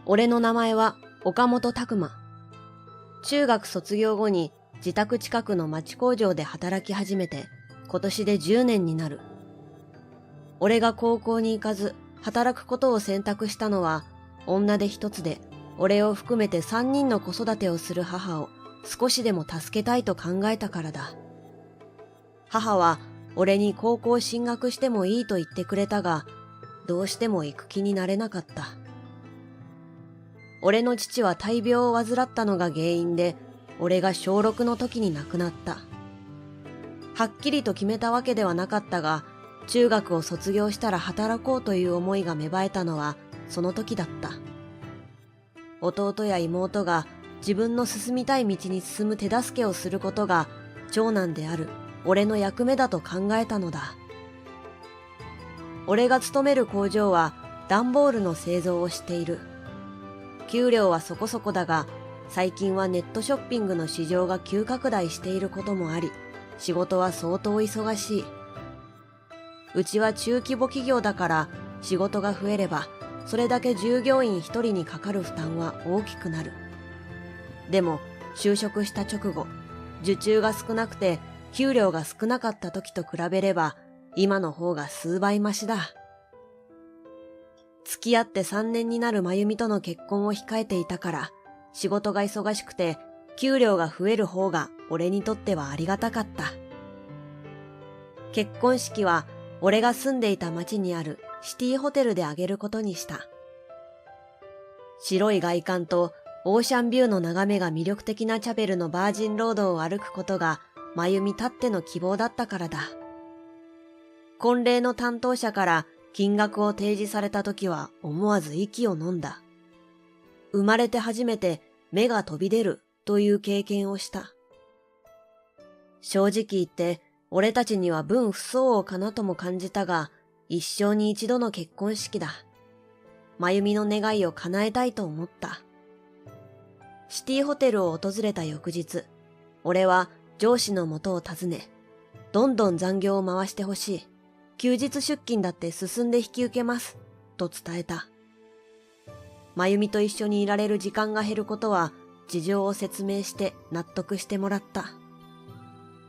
俺の名前は岡本拓馬。中学卒業後に自宅近くの町工場で働き始めて今年で10年になる。俺が高校に行かず働くことを選択したのは、女手一つで俺を含めて3人の子育てをする母を少しでも助けたいと考えたからだ。母は俺に高校進学してもいいと言ってくれたが、どうしても行く気になれなかった。俺の父は大病を患ったのが原因で、俺が小6の時に亡くなった。はっきりと決めたわけではなかったが、中学を卒業したら働こうという思いが芽生えたのはその時だった。弟や妹が自分の進みたい道に進む手助けをすることが長男である俺の役目だと考えたのだ。俺が勤める工場は段ボールの製造をしている。給料はそこそこだが、最近はネットショッピングの市場が急拡大していることもあり、仕事は相当忙しい。うちは中規模企業だから仕事が増えれば、それだけ従業員一人にかかる負担は大きくなる。でも就職した直後、受注が少なくて給料が少なかった時と比べれば、今の方が数倍マシだ。付き合って3年になる真由美との結婚を控えていたから、仕事が忙しくて給料が増える方が俺にとってはありがたかった。結婚式は俺が住んでいた町にあるシティホテルで挙げることにした。白い外観とオーシャンビューの眺めが魅力的なチャペルのバージンロードを歩くことが真由美たっての希望だったからだ。婚礼の担当者から金額を提示された時は思わず息を飲んだ。生まれて初めて目が飛び出るという経験をした。正直言って俺たちには分不相応かなとも感じたが、一生に一度の結婚式だ。真由美の願いを叶えたいと思った。シティホテルを訪れた翌日、俺は上司の元を訪ね、どんどん残業を回してほしい。休日出勤だって進んで引き受けます、と伝えた。真由美と一緒にいられる時間が減ることは事情を説明して納得してもらった。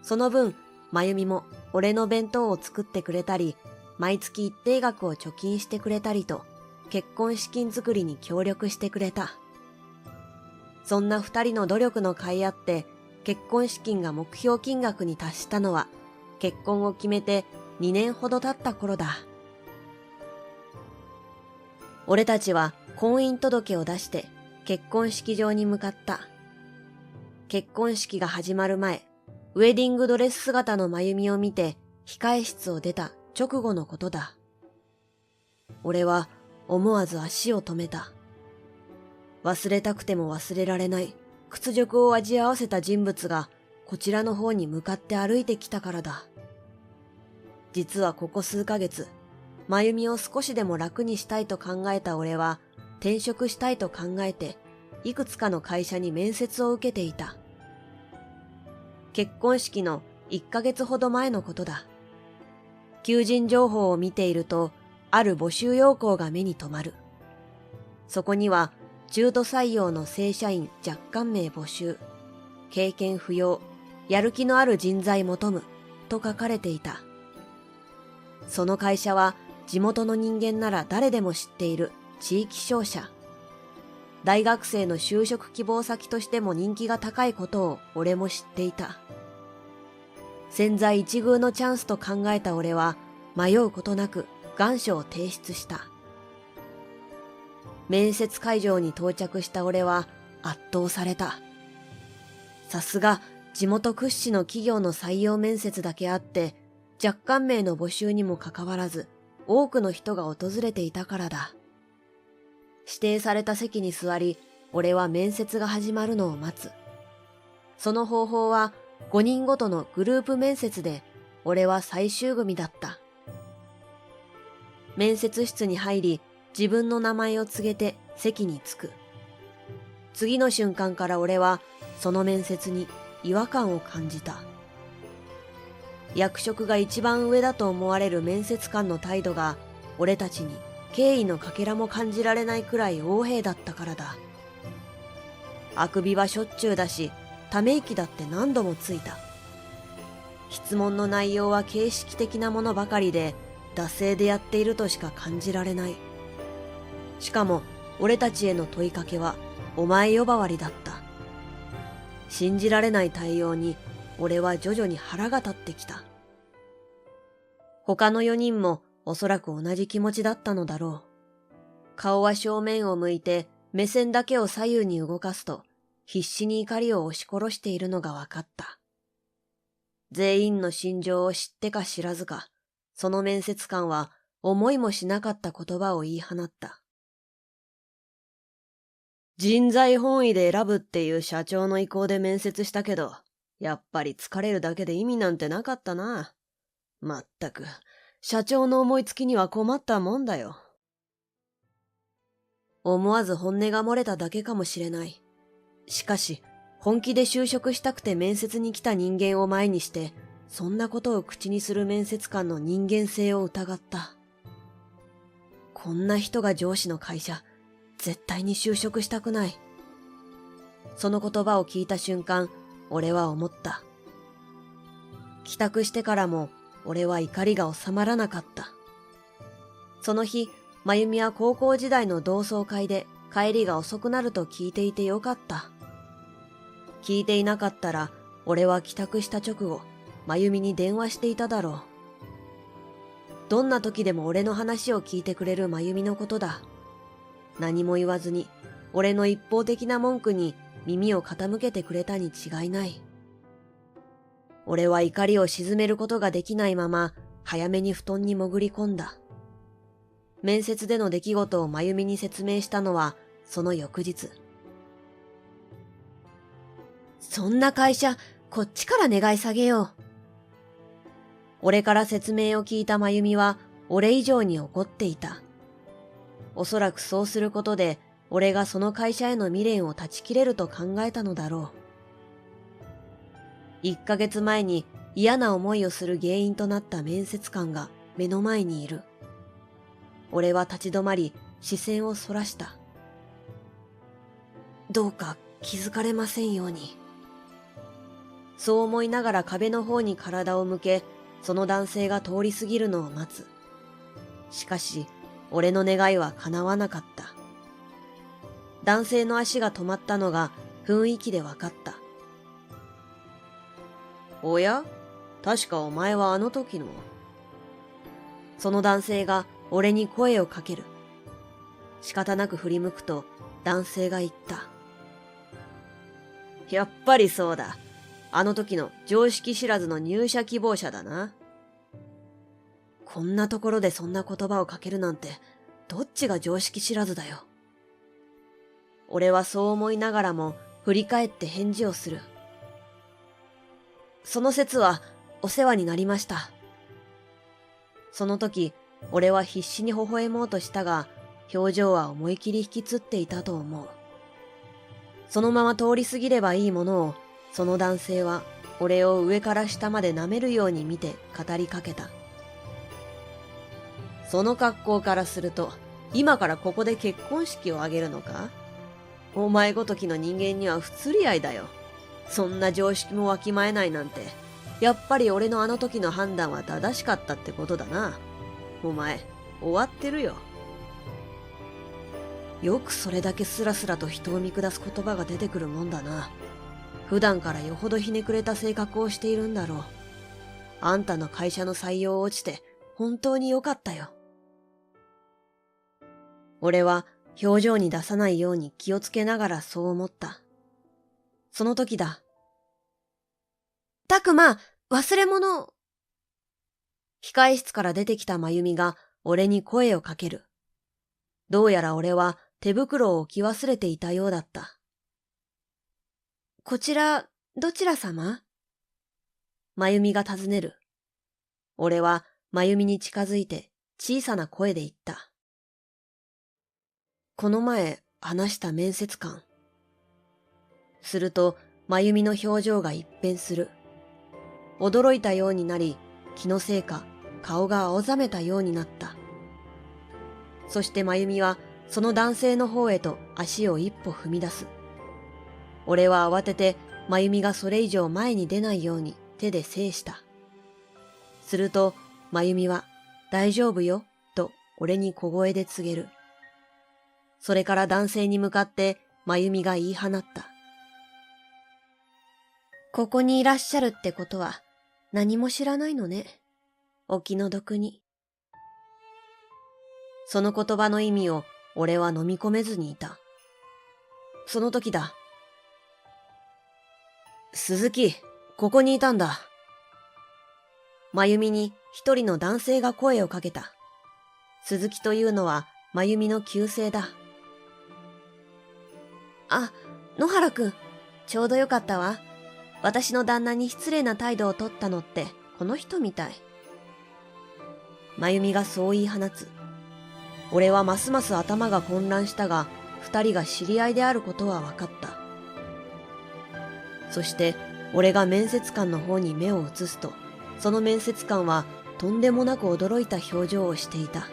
その分、真由美も俺の弁当を作ってくれたり、毎月一定額を貯金してくれたりと、結婚資金作りに協力してくれた。そんな二人の努力の甲斐あって、結婚資金が目標金額に達したのは、結婚を決めて2年ほど経った頃だ。俺たちは婚姻届を出して結婚式場に向かった。結婚式が始まる前、ウェディングドレス姿の真由美を見て控え室を出た直後のことだ。俺は思わず足を止めた。忘れたくても忘れられない屈辱を味合わせた人物がこちらの方に向かって歩いてきたからだ。実はここ数ヶ月、真由美を少しでも楽にしたいと考えた俺は転職したいと考えていくつかの会社に面接を受けていた。結婚式の1ヶ月ほど前のことだ。求人情報を見ていると、ある募集要項が目に留まる。そこには、中途採用の正社員若干名募集、経験不要、やる気のある人材求む、と書かれていた。その会社は、地元の人間なら誰でも知っている地域商社。大学生の就職希望先としても人気が高いことを俺も知っていた。千載一遇のチャンスと考えた俺は迷うことなく願書を提出した。面接会場に到着した俺は圧倒された。さすが地元屈指の企業の採用面接だけあって若干名の募集にもかかわらず多くの人が訪れていたからだ。指定された席に座り、俺は面接が始まるのを待つ。その方法は5人ごとのグループ面接で、俺は最終組だった。面接室に入り、自分の名前を告げて席に着く。次の瞬間から俺はその面接に違和感を感じた。役職が一番上だと思われる面接官の態度が俺たちに敬意のかけらも感じられないくらい横柄だったからだ。あくびはしょっちゅうだし、ため息だって何度もついた。質問の内容は形式的なものばかりで、惰性でやっているとしか感じられない。しかも、俺たちへの問いかけは、お前呼ばわりだった。信じられない対応に、俺は徐々に腹が立ってきた。他の4人もおそらく同じ気持ちだったのだろう。顔は正面を向いて、目線だけを左右に動かすと、必死に怒りを押し殺しているのがわかった。全員の心情を知ってか知らずか、その面接官は思いもしなかった言葉を言い放った。人材本位で選ぶっていう社長の意向で面接したけど、やっぱり疲れるだけで意味なんてなかったな。まったく、社長の思いつきには困ったもんだよ。思わず本音が漏れただけかもしれない。しかし、本気で就職したくて面接に来た人間を前にして、そんなことを口にする面接官の人間性を疑った。こんな人が上司の会社、絶対に就職したくない。その言葉を聞いた瞬間、俺は思った。帰宅してからも、俺は怒りが収まらなかった。その日、まゆみは高校時代の同窓会で帰りが遅くなると聞いていてよかった。聞いていなかったら、俺は帰宅した直後、まゆみに電話していただろう。どんな時でも俺の話を聞いてくれるまゆみのことだ。何も言わずに、俺の一方的な文句に耳を傾けてくれたに違いない。俺は怒りを鎮めることができないまま、早めに布団に潜り込んだ。面接での出来事をまゆみに説明したのは、その翌日。そんな会社、こっちから願い下げよう。俺から説明を聞いたまゆみは、俺以上に怒っていた。おそらくそうすることで、俺がその会社への未練を断ち切れると考えたのだろう。1ヶ月前に嫌な思いをする原因となった面接官が目の前にいる。俺は立ち止まり、視線をそらした。どうか気づかれませんように。そう思いながら壁の方に体を向け、その男性が通り過ぎるのを待つ。しかし、俺の願いは叶わなかった。男性の足が止まったのが雰囲気でわかった。おや？確かお前はあの時の。その男性が俺に声をかける。仕方なく振り向くと男性が言った。やっぱりそうだ。あの時の常識知らずの入社希望者だな。こんなところでそんな言葉をかけるなんて、どっちが常識知らずだよ。俺はそう思いながらも振り返って返事をする。その説はお世話になりました。その時、俺は必死に微笑もうとしたが、表情は思い切り引きつっていたと思う。そのまま通り過ぎればいいものを、その男性は俺を上から下まで舐めるように見て語りかけた。その格好からすると、今からここで結婚式を挙げるのか？お前ごときの人間には不釣り合いだよ。そんな常識もわきまえないなんて、やっぱり俺のあの時の判断は正しかったってことだな。お前、終わってるよ。よくそれだけスラスラと人を見下す言葉が出てくるもんだな。普段からよほどひねくれた性格をしているんだろう。あんたの会社の採用落ちて本当に良かったよ。俺は表情に出さないように気をつけながらそう思った。その時だ。たくま、忘れ物。控室から出てきたまゆみが俺に声をかける。どうやら俺は手袋を置き忘れていたようだった。こちら、どちら様？まゆみが尋ねる。俺はまゆみに近づいて小さな声で言った。この前話した面接官。すると、まゆみの表情が一変する。驚いたようになり、気のせいか顔が青ざめたようになった。そして真由美はその男性の方へと足を一歩踏み出す。俺は慌てて真由美がそれ以上前に出ないように手で制した。すると真由美は大丈夫よと俺に小声で告げる。それから男性に向かって真由美が言い放った。ここにいらっしゃるってことは何も知らないのね。お気の毒に。その言葉の意味を俺は飲み込めずにいた。その時だ。鈴木、ここにいたんだ。真由美に一人の男性が声をかけた。鈴木というのは真由美の旧姓だ。あ、野原くん、ちょうどよかったわ。私の旦那に失礼な態度を取ったのってこの人みたい。真由美がそう言い放つ。俺はますます頭が混乱したが、二人が知り合いであることは分かった。そして俺が面接官の方に目を移すと、その面接官はとんでもなく驚いた表情をしていた。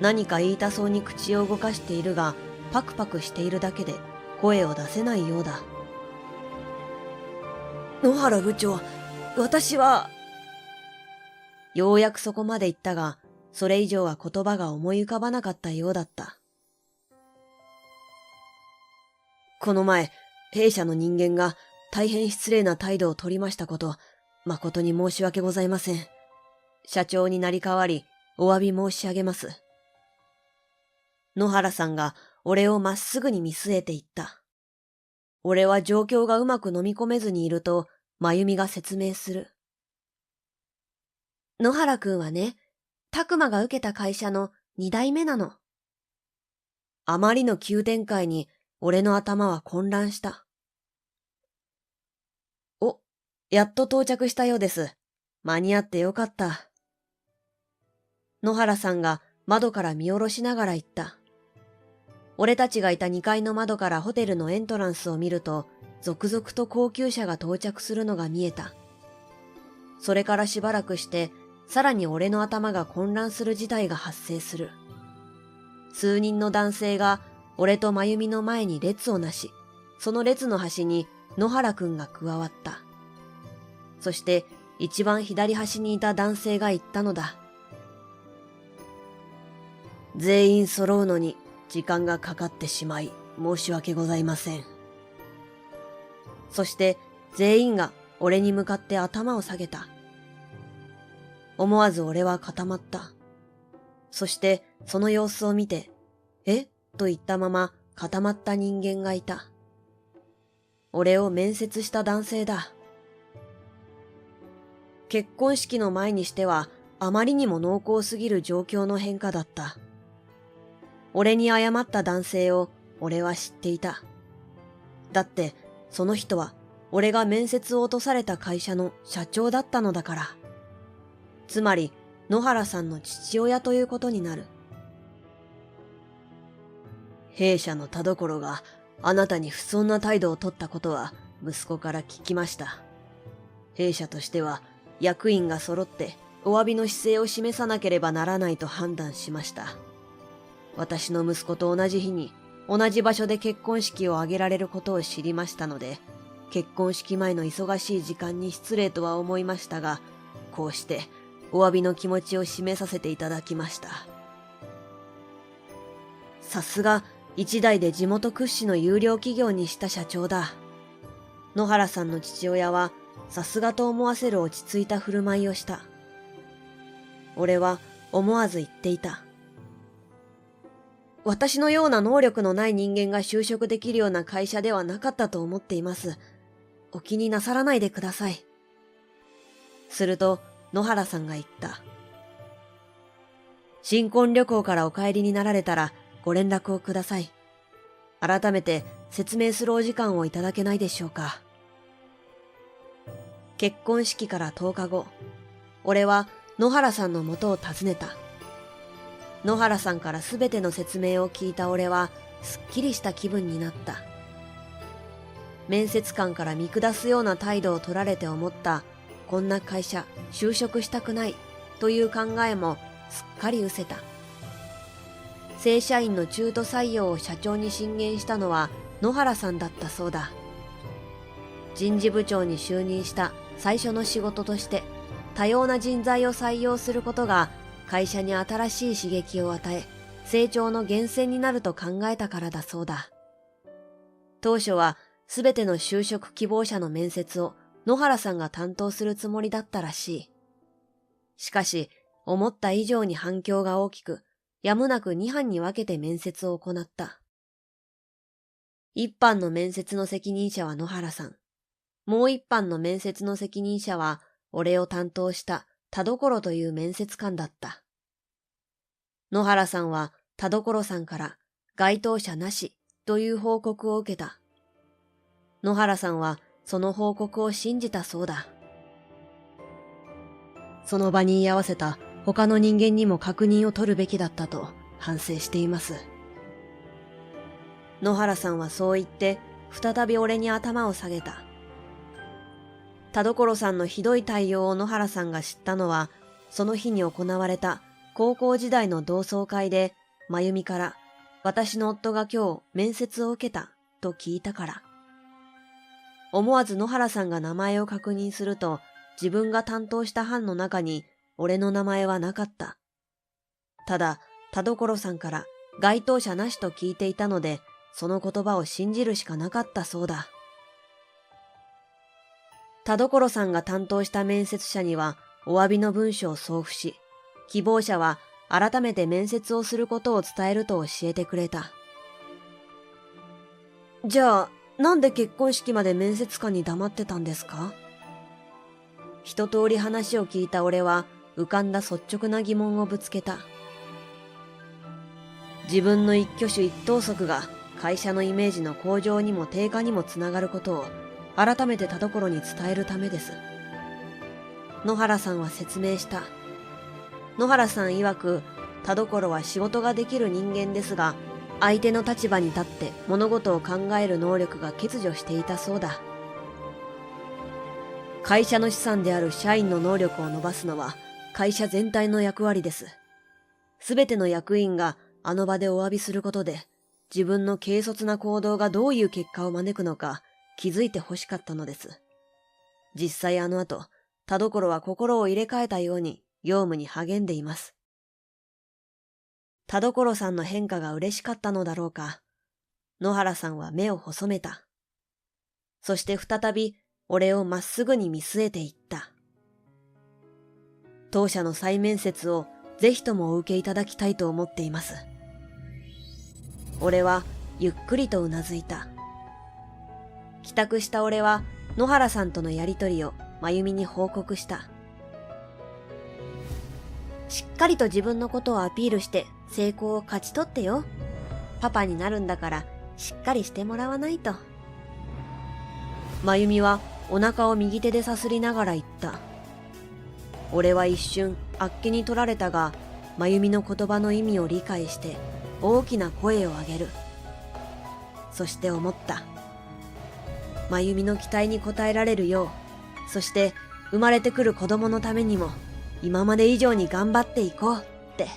何か言いたそうに口を動かしているが、パクパクしているだけで声を出せないようだ。野原部長、私は。ようやくそこまで言ったが、それ以上は言葉が思い浮かばなかったようだった。この前、弊社の人間が大変失礼な態度を取りましたこと、誠に申し訳ございません。社長になり代わり、お詫び申し上げます。野原さんが俺をまっすぐに見据えて言った。俺は状況がうまく飲み込めずにいると、真由美が説明する。野原くんはね、拓磨が受けた会社の二代目なの。あまりの急展開に俺の頭は混乱した。お、やっと到着したようです。間に合ってよかった。野原さんが窓から見下ろしながら言った。俺たちがいた2階の窓からホテルのエントランスを見ると、続々と高級車が到着するのが見えた。それからしばらくして、さらに俺の頭が混乱する事態が発生する。数人の男性が俺と真由美の前に列をなし、その列の端に野原くんが加わった。そして一番左端にいた男性が言ったのだ。全員揃うのに時間がかかってしまい申し訳ございません。そして全員が俺に向かって頭を下げた。思わず俺は固まった。そしてその様子を見て、え？と言ったまま固まった人間がいた。俺を面接した男性だ。結婚式の前にしてはあまりにも濃厚すぎる状況の変化だった。俺に謝った男性を俺は知っていた。だってその人は俺が面接を落とされた会社の社長だったのだから。つまり野原さんの父親ということになる。弊社の田所があなたに不遜な態度を取ったことは息子から聞きました。弊社としては役員が揃ってお詫びの姿勢を示さなければならないと判断しました。私の息子と同じ日に同じ場所で結婚式を挙げられることを知りましたので、結婚式前の忙しい時間に失礼とは思いましたが、こうしてお詫びの気持ちを示させていただきました。さすが一代で地元屈指の優良企業にした社長だ。野原さんの父親はさすがと思わせる落ち着いた振る舞いをした。俺は思わず言っていた。私のような能力のない人間が就職できるような会社ではなかったと思っています。お気になさらないでください。すると野原さんが言った。新婚旅行からお帰りになられたらご連絡をください。改めて説明するお時間をいただけないでしょうか。結婚式から10日後、俺は野原さんの元を訪ねた。野原さんからすべての説明を聞いた俺はすっきりした気分になった。面接官から見下すような態度を取られて思った、こんな会社就職したくないという考えもすっかり失せた。正社員の中途採用を社長に進言したのは野原さんだったそうだ。人事部長に就任した最初の仕事として多様な人材を採用することが会社に新しい刺激を与え、成長の源泉になると考えたからだそうだ。当初はすべての就職希望者の面接を野原さんが担当するつもりだったらしい。しかし、思った以上に反響が大きく、やむなく2班に分けて面接を行った。1班の面接の責任者は野原さん。もう1班の面接の責任者は、俺を担当した田所という面接官だった。野原さんは田所さんから該当者なしという報告を受けた。野原さんはその報告を信じたそうだ。その場に居合わせた他の人間にも確認を取るべきだったと反省しています。野原さんはそう言って再び俺に頭を下げた。田所さんのひどい対応を野原さんが知ったのは、その日に行われた高校時代の同窓会で、真由美から私の夫が今日面接を受けたと聞いたから。思わず野原さんが名前を確認すると、自分が担当した班の中に俺の名前はなかった。ただ、田所さんから該当者なしと聞いていたので、その言葉を信じるしかなかったそうだ。田所さんが担当した面接者にはお詫びの文書を送付し、希望者は改めて面接をすることを伝えると教えてくれた。じゃあ、なんで結婚式まで面接官に黙ってたんですか？一通り話を聞いた俺は浮かんだ率直な疑問をぶつけた。自分の一挙手一投足が会社のイメージの向上にも低下にもつながることを改めて田所に伝えるためです。野原さんは説明した。野原さん曰く、田所は仕事ができる人間ですが、相手の立場に立って物事を考える能力が欠如していたそうだ。会社の資産である社員の能力を伸ばすのは会社全体の役割です。すべての役員があの場でお詫びすることで、自分の軽率な行動がどういう結果を招くのか気づいて欲しかったのです。実際あの後、田所は心を入れ替えたように業務に励んでいます。田所さんの変化が嬉しかったのだろうか。野原さんは目を細めた。そして再び俺をまっすぐに見据えていった。当社の再面接をぜひともお受けいただきたいと思っています。俺はゆっくりとうなずいた。帰宅した俺は野原さんとのやりとりを真由美に報告した。しっかりと自分のことをアピールして成功を勝ち取ってよ。パパになるんだからしっかりしてもらわないと。真由美はお腹を右手でさすりながら言った。俺は一瞬あっけに取られたが、真由美の言葉の意味を理解して大きな声を上げる。そして思った。真由美の期待に応えられるよう、そして生まれてくる子供のためにも今まで以上に頑張っていこうって。